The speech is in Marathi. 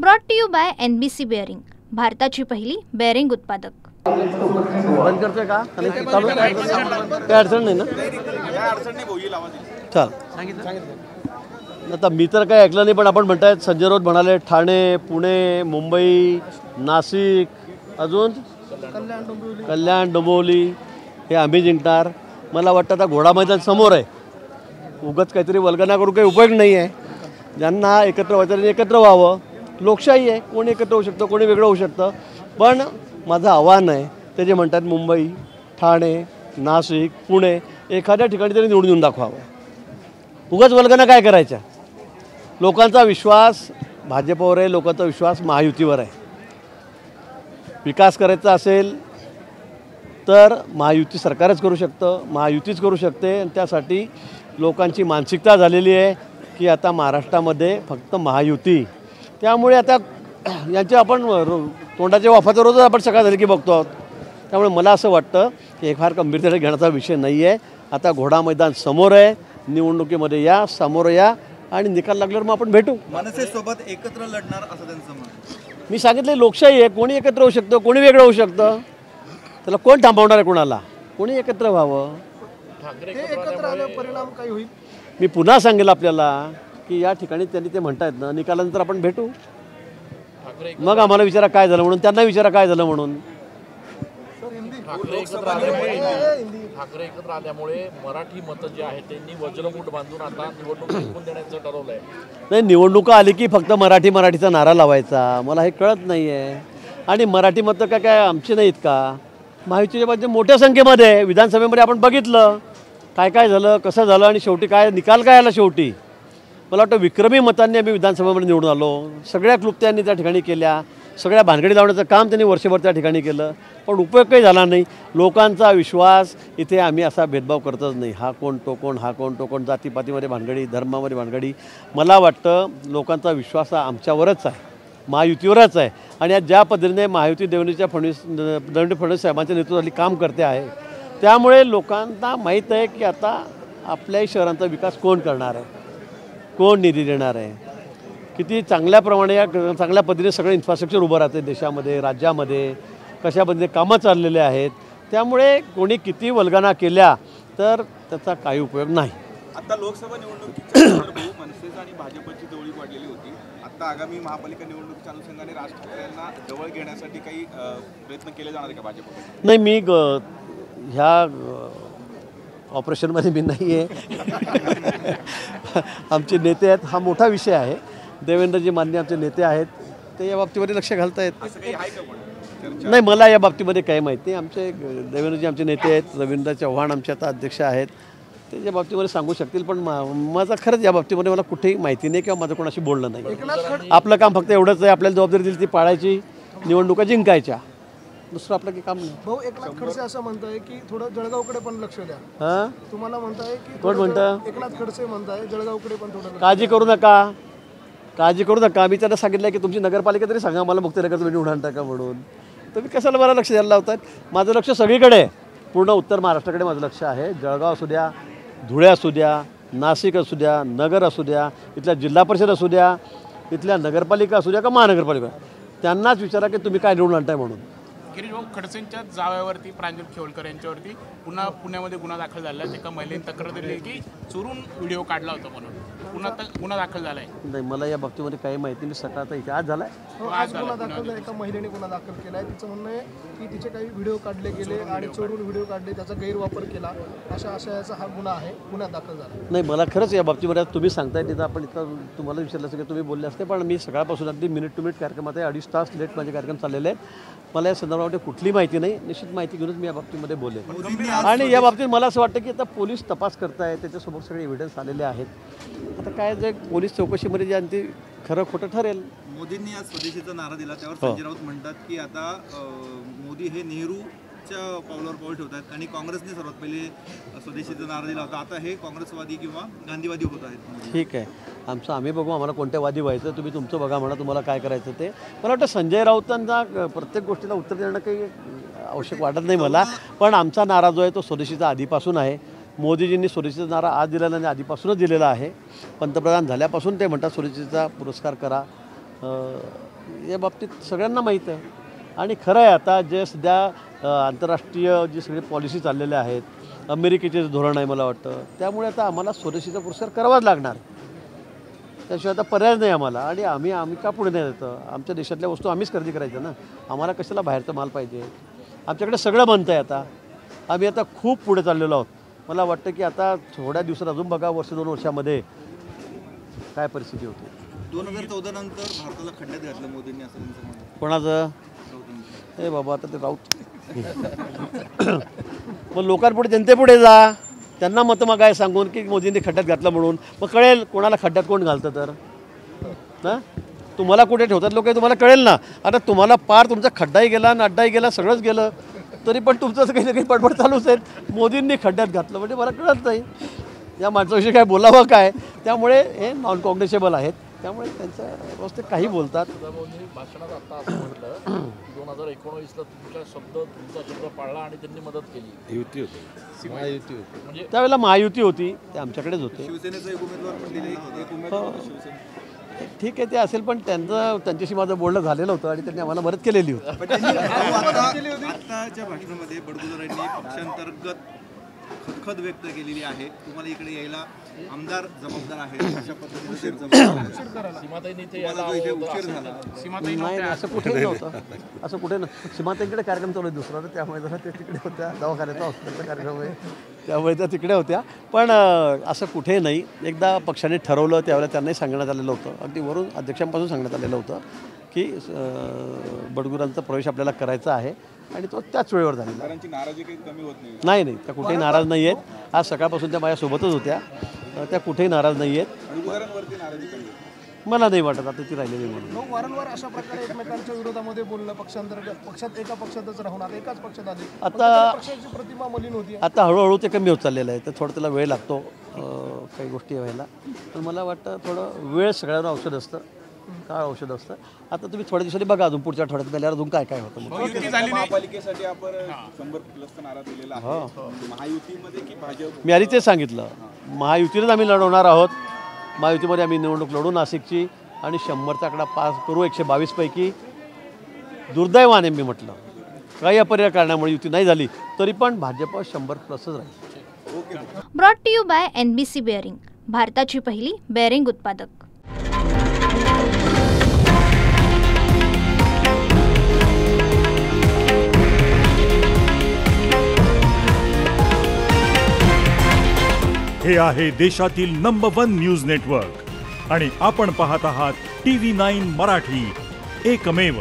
Brought to you by NBC bearing, भारताची पहिली बेअरिंग उत्पादक. बंद करतोय का? चालू काय अडचण नाही ना? चाल आता मी तर काय ऐकलं नाही, पण आपण म्हणतायत संजय राऊत म्हणाले ठाणे, पुणे, मुंबई, नाशिक, अजून कल्याण, डोंबिवली हे आम्ही जिंकणार. मला वाटतं आता घोडा मैदान समोर आहे. उगाच काहीतरी वल्गना करून काही उपयोग नाही आहे. ज्यांना एकत्र व्हायचं एकत्र व्हावं. लोकशाही आहे, कोणी एकत्र होऊ शकतं, कोणी वेगळं होऊ शकतं. पण माझं आव्हान आहे, ते जे म्हणतात मुंबई, ठाणे, नाशिक, पुणे एखाद्या ठिकाणी तरी निवडून येऊन दाखवावं. उगाच वल्गना काय करायच्या? लोकांचा विश्वास भाजपवर आहे, लोकांचा विश्वास महायुतीवर आहे. विकास करायचा असेल तर महायुती सरकारच करू शकतं, महायुतीच करू शकते. आणि त्यासाठी लोकांची मानसिकता झालेली आहे की आता महाराष्ट्रामध्ये फक्त महायुती. त्यामुळे आता यांचे आपण तोंडाच्या वाफाचा रोजच आपण सकाळ झाली की बघतो आहोत. त्यामुळे मला असं वाटतं की हे फार गंभीरतेने घेण्याचा विषय नाही आहे. आता घोडा मैदान समोर आहे. निवडणुकीमध्ये या, समोर या आणि निकाल लागल्यावर मग आपण भेटू. मनसेसोबत एकत्र लढणार असं त्यांचं मत. मी सांगितले लोकशाही आहे, कोणी एकत्र होऊ शकतं, कोणी वेगळं होऊ शकतं. त्याला कोण थांबवणार आहे? कोणाला? कोणी एकत्र व्हावं. परिणाम काही होईल. मी पुन्हा सांगेल आपल्याला की या ठिकाणी त्यांनी ते म्हणतायत ना, निकालानंतर आपण भेटू. मग आम्हाला विचारा काय झालं म्हणून, त्यांना विचारा काय झालं म्हणून. ठाकरे एकत्र आल्यामुळे मराठी मतं जे आहेत त्यांनी वज्रमूठ बांधून आता निवडणूक जिंकून देण्याचं ठरवलंय. नाही, निवडणुका आली की फक्त मराठीचा नारा लावायचा, मला हे कळत नाही आहे. आणि मराठी मतं काय आमची नाहीत का? महायुतीच्या बाजूने मोठ्या संख्येमध्ये विधानसभेमध्ये आपण बघितलं काय झालं, कसं झालं आणि शेवटी काय निकाल काय आला. शेवटी मला वाटतं विक्रमी मतांनी आम्ही विधानसभेमध्ये निवडून आलो. सगळ्या क्लुप्त्यांनी त्या ठिकाणी केल्या, सगळ्या भानगडी लावण्याचं काम त्यांनी वर्षभर त्या ठिकाणी केलं, पण उपयोग काही झाला नाही. लोकांचा विश्वास इथे आम्ही असा भेदभाव करतच नाही. हा कोण तो कोण, हा कोण तो कोण, जातीपातीमध्ये भानगडी, धर्मामध्ये भानगडी. मला वाटतं लोकांचा विश्वास हा आमच्यावरच आहे, महायुतीवरच आहे. आणि आज ज्या पद्धतीने महायुती देवेंद्र फडणवीस साहेबांच्या नेतृत्वाखाली काम करते आहे, त्यामुळे लोकांना माहीत आहे की आता आपल्याही शहरांचा विकास कोण करणार आहे, कोण निधी देणार आहे, किती चांगल्याप्रमाणे चांगल्या पद्धतीने सगळं इन्फ्रास्ट्रक्चर उभं राहते देशामध्ये, राज्यामध्ये, कशा पद्धतीने कामं चाललेले आहेत. त्यामुळे कोणी किती वल्गना केल्या तर त्याचा काही उपयोग नाही. आता लोकसभा निवडणुकीच्या मनसे आणि भाजपची जवळीक वाढलेली होती. आता आगामी महापालिका निवडणुकीच्या अनुषंगाने राज ठाकरे यांना जवळ घेण्यासाठी काही प्रयत्न केले जाणार आहे का भाजप? नाही, मी ह्या ऑपरेशनमध्ये मी नाही आहे. आमचे नेते आहेत, हा मोठा विषय आहे. देवेंद्रजी मान्य आमचे नेते आहेत, ते या बाबतीमध्ये लक्ष घालतायत. नाही, मला या बाबतीमध्ये काही माहिती नाही. आमचे देवेंद्रजी आमचे नेते आहेत, रवींद्र चव्हाण आमचे आता अध्यक्ष आहेत, ते या बाबतीमध्ये सांगू शकतील. पण माझं खरंच या बाबतीमध्ये मला कुठेही माहिती नाही किंवा माझं कोणाशी बोलणं नाही. आपलं काम फक्त एवढंच आहे, आपल्याला जबाबदारी दिली ती पाळायची, निवडणुका जिंकायच्या, दुसरं आपलं काही काम नाही. भाऊ, एकनाथ खडसे असं म्हणताय की थोडं जळगावकडे पण लक्ष द्या. हां, तुम्हाला म्हणताय की कोण म्हणतं? एकनाथ खडसे म्हणताय जळगावकडे पण थोडं. काळजी करू नका, काळजी करू नका. मी त्यांना सांगितलं की तुमची नगरपालिका तरी सांगा मला, मुक्तिनगर तुम्ही निवडून आणता का म्हणून. तुम्ही कशाला मला लक्ष द्यायला लावतात? माझं लक्ष सगळीकडे आहे, पूर्ण उत्तर महाराष्ट्राकडे माझं लक्ष आहे. जळगाव असू द्या, धुळे असू द्या, नाशिक असू द्या, नगर असू द्या, इथल्या जिल्हा परिषद असू द्या, इथल्या नगरपालिका असू द्या का महानगरपालिका, त्यांनाच विचारा की तुम्ही काय निवडून आणताय म्हणून. गिरीश भाऊ, खडसेंच्या जावयावरती प्रांजल खेवलकर यांच्यावरती पुन्हा पुण्यामध्ये गुन्हा दाखल झाला. एका महिलेने तक्रार दिली की चोरून व्हिडिओ काढला होता म्हणून गुन्हा दाखल झालाय. नाही, मला या बाबतीमध्ये काही माहिती नाही. सकाळचा इथे आज झालाय. आज गुन्हा दाखल झाला, एका महिलेने गुन्हा दाखल केलाय. तिचं म्हणणं आहे की तिचे काही व्हिडिओ काढले गेले आणि चोरून व्हिडिओ काढले, त्याचा गैरवापर केला, अशा आशयाचा हा गुन्हा आहे, गुन्हा दाखल झाला. नाही, मला खरंच या बाबतीमध्ये तुम्ही सांगताय तिथं आपण इथं तुम्हाला विचारलं असं की तुम्ही बोलले असते, पण मी सकाळपासून अगदी मिनिट टू मिनिट कार्यक्रमात आहे. 2.5 तास लेट माझे कार्यक्रम चाललेले आहेत. मला या संदर्भामध्ये कुठली माहिती नाही. निश्चित माहिती घेऊनच मी या बाबतीमध्ये बोलेन. आणि या बाबतीत मला असं वाटतं की आता पोलीस तपास करतायत, त्याच्यासमोर सगळे एव्हिडन्स आलेले आहेत. आता काय जे पोलीस चौकशीमध्ये जे ते खरं खोटं ठरेल. मोदींनी आज स्वदेशीचा नारा दिला, त्यावर संजय राऊत म्हणतात की आता मोदी हे नेहरूच्या पावलावर पाऊल ठेवतात आणि काँग्रेसने सर्वात पहिले स्वदेशीचा नारा दिला होता. आता हे काँग्रेसवादी किंवा गांधीवादी होत आहेत. ठीक आहे, आमचं आम्ही बघू, आम्हाला कोणत्या वादी व्हायचं, तुम्ही तुमचं बघा म्हणा, तुम्हाला काय करायचं ते. मला वाटतं संजय राऊतांचा प्रत्येक गोष्टीला उत्तर देणं काही आवश्यक वाटत नाही मला. पण आमचा नारा जो आहे तो स्वदेशीचा आधीपासून आहे. मोदीजींनी स्वदेशीचा नारा आज दिलेला नाही, आधीपासूनच दिलेला आहे. पंतप्रधान झाल्यापासून ते म्हणतात स्वदेशीचा पुरस्कार करा, या बाबतीत सगळ्यांना माहीत आहे. आणि खरं आहे आता जे सध्या आंतरराष्ट्रीय जी सगळी पॉलिसी चाललेल्या आहेत, अमेरिकेचे धोरण आहे मला वाटतं, त्यामुळे आता आम्हाला स्वदेशीचा पुरस्कार करावाच लागणार. त्याशिवाय आता पर्याय नाही आम्हाला. आणि आम्ही का पुढे नाही देतं? आमच्या देशातल्या वस्तू आम्हीच खरेदी करायचं ना. आम्हाला कशाला बाहेरचं माल पाहिजे? आमच्याकडे सगळं बनतं आहे आता. आम्ही आता खूप पुढे चाललेलो आहोत. मला वाटतं की आता थोड्या दिवसात अजून बघा, वर्ष 2 वर्षामध्ये काय परिस्थिती होती. 2014 नंतर भारताला खड्ड्यात घातलं मोदींनी, असं त्यांचं म्हणणं आहे. कोणाचं? राऊतांचं. हे बाबा आता ते राऊत. मग लोकांपुढे, जनतेपुढे जा, त्यांना मतं मग काय सांगून की मोदींनी खड्ड्यात घातलं म्हणून. मग कळेल कोणाला खड्ड्यात कोण घालतं तर ना. तुम्हाला कुठे ठेवतात लोक तुम्हाला कळेल ना. आता तुम्हाला पार तुमचा खड्डाही गेला, अड्डाही गेला, सगळंच गेलं, तरी पण तुमचं काही ना काही बडबड चालूच आहे. मोदींनी खड्ड्यात घातलं म्हणजे मला कळत नाही या माणसाविषयी काय बोलावं काय. त्यामुळे हे नॉन कॉग्निशेबल आहेत. त्यामुळे त्यांच्या व्यवस्थित काही बोलतात. मोदी भाषणात आता असं म्हटलं 2019ला तुमचा शब्द पाळला आणि त्यांनी मदत केली. युती होती, महायुती होती. म्हणजे त्यावेळेला महायुती होती, ते आमच्याकडेच होते. शिवसेनेचा एक उमेदवार पण दिले, एक उमेदवार होता शिवसेना. ठीक आहे, ते असेल, पण त्यांच्याशी माझं बोलणं झालेलं होतं आणि त्यांनी आम्हाला मदत केलेली होती. पण त्यांनी आताच्या भाषणामध्ये बडगुजरांनी पक्षांतर्गत खदखद व्यक्त केलेली आहे. तुम्हाला इकडे यायला आमदार जबाबदार आहेत, अशा पद्धतीने सीमाताईंनी ते तुम्हाला जो इथे उशीर झाला. सीमाताई नाही, असं कुठे नव्हतं. असं कुठे नव्हतं. सीमाताईंकडे कार्यक्रम चालू आहे दुसरा, तर त्यामुळे जरा ते तिकडे होत्या. दवाखान्याचा हॉस्पिटलचा कार्यक्रम आहे, त्यामुळे त्या तिकडे होत्या. पण असं कुठे नाही. एकदा पक्षाने ठरवलं त्यावेळेला त्यांनाही सांगण्यात आलेलं होतं, अगदी वरून अध्यक्षांपासून सांगण्यात आलेलं होतं की बडगुरांचा प्रवेश आपल्याला करायचा आहे आणि तो त्याच वेळेवर झालेला. नाराजी काही कमी होत नाही. नाही नाही, त्या कुठेही नाराज नाही आहेत. आज सकाळपासून त्या माझ्यासोबतच होत्या. त्या कुठेही नाराज नाही आहेत. मला नाही वाटत आता ती राहिलेली म्हणून. लोक वारंवार अशा प्रकारे एकमेकांच्या विरोधामध्ये बोलणं, पक्षांतर्गत पक्षात एका पक्षातच राहून आता एकाच पक्षात आले. आता पक्षाची प्रतिमा मलिन होती. आता हळूहळू ते कमी होत चाललेलं आहे. तर थोडं त्याला वेळ लागतो काही गोष्टी व्हायला. पण मला वाटतं थोडं वेळ सगळ्यांना औषध असतं, काळ औषध असतं. आता तुम्ही थोड्या दिवसांनी बघा, अजून पुढच्या आठवड्यात गेल्यावर अजून काय काय होतं. मग युती झाली नाही. महापालिकेसाठी आपण 100+ नारा दिलेला आहे. महायुतीमध्ये की भाजप? मी आधी तेच सांगितलं, महायुतीनेच आम्ही लढवणार आहोत. महायुतीमध्ये आम्ही निवडणूक लढू नाशिकची आणि 100चा आकडा पास करू. 122 पैकी दुर्दैवाने मी म्हटलं काही अपरिहार्य कारणामुळे युती नाही झाली, तरी पण भाजप 100+च राहील. Brought to you by NBC bearing, भारताची पहिली बेअरिंग उत्पादक. हे आहे देशातील नंबर 1 न्यूज नेटवर्क आणि आपण पाहत आहात TV9 मराठी, एकमेव.